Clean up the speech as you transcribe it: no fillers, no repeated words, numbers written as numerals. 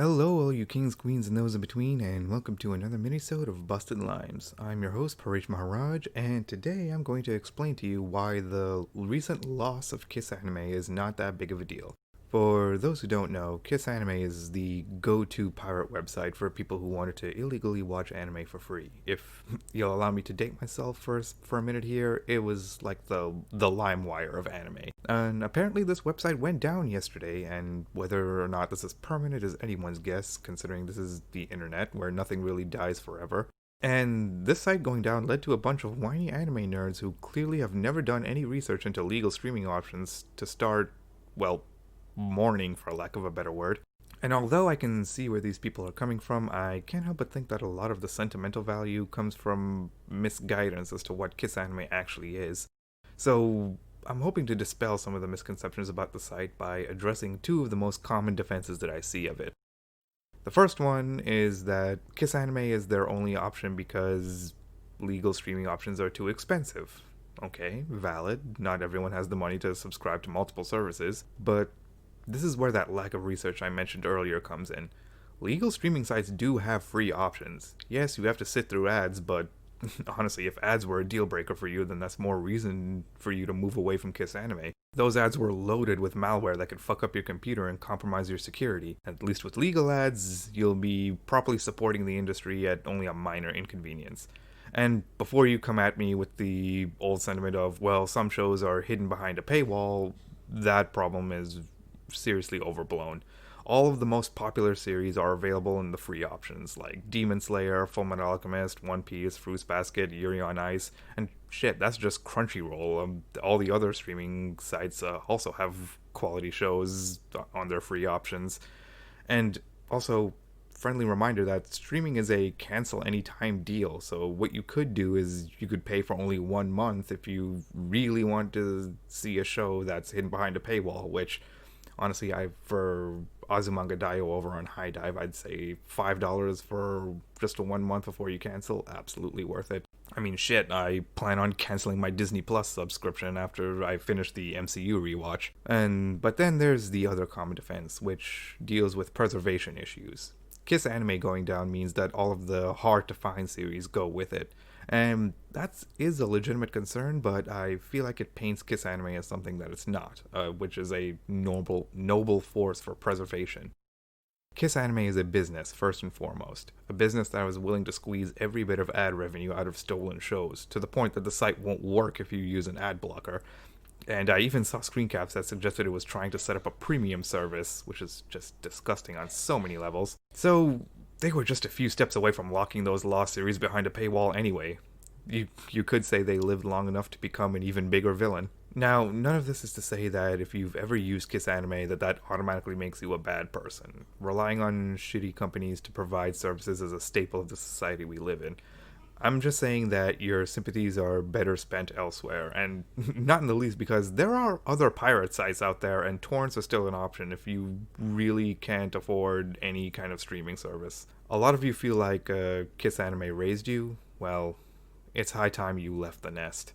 Hello, all you kings, queens, and those in between, and welcome to another minisode of Busted Limes. I'm your host, Paresh Maharaj, and today I'm going to explain to you why the recent loss of KissAnime is not that big of a deal. For those who don't know, KissAnime is the go-to pirate website for people who wanted to illegally watch anime for free. If you'll allow me to date myself for a minute here, it was like the LimeWire of anime. And apparently this website went down yesterday, and whether or not this is permanent is anyone's guess, considering this is the internet where nothing really dies forever. And this site going down led to a bunch of whiny anime nerds who clearly have never done any research into legal streaming options to start, well, mourning, for lack of a better word. And although I can see where these people are coming from, I can't help but think that a lot of the sentimental value comes from misguidance as to what KissAnime actually is. So I'm hoping to dispel some of the misconceptions about the site by addressing two of the most common defenses that I see of it. The first one is that KissAnime is their only option because legal streaming options are too expensive. Okay, valid. Not everyone has the money to subscribe to multiple services, but this is where that lack of research I mentioned earlier comes in. Legal streaming sites do have free options. Yes, you have to sit through ads, but honestly, if ads were a deal breaker for you, then that's more reason for you to move away from KissAnime. Those ads were loaded with malware that could fuck up your computer and compromise your security. At least with legal ads, you'll be properly supporting the industry at only a minor inconvenience. And before you come at me with the old sentiment of, well, some shows are hidden behind a paywall, that problem is seriously overblown. All of the most popular series are available in the free options, like Demon Slayer, Fullmetal Alchemist, One Piece, Fruits Basket, Yuri on Ice, and shit, that's just Crunchyroll. All the other streaming sites also have quality shows on their free options. And also, friendly reminder that streaming is a cancel anytime deal, so what you could do is you could pay for only 1 month if you really want to see a show that's hidden behind a paywall, which honestly, for Azumanga Daioh over on High Dive, I'd say $5 for just a 1 month before you cancel. Absolutely worth it. I mean, shit, I plan on canceling my Disney Plus subscription after I finish the MCU rewatch. But then there's the other common defense, which deals with preservation issues. KissAnime going down means that all of the hard-to-find series go with it. And that is a legitimate concern, but I feel like it paints KissAnime as something that it's not, which is a noble force for preservation. KissAnime is a business, first and foremost. A business that was willing to squeeze every bit of ad revenue out of stolen shows, to the point that the site won't work if you use an ad blocker. And I even saw screen caps that suggested it was trying to set up a premium service, which is just disgusting on so many levels. So they were just a few steps away from locking those lost series behind a paywall anyway. You could say they lived long enough to become an even bigger villain. Now, none of this is to say that if you've ever used KissAnime that automatically makes you a bad person. Relying on shitty companies to provide services is a staple of the society we live in. I'm just saying that your sympathies are better spent elsewhere, and not in the least because there are other pirate sites out there, and torrents are still an option if you really can't afford any kind of streaming service. A lot of you feel like KissAnime raised you. Well, it's high time you left the nest.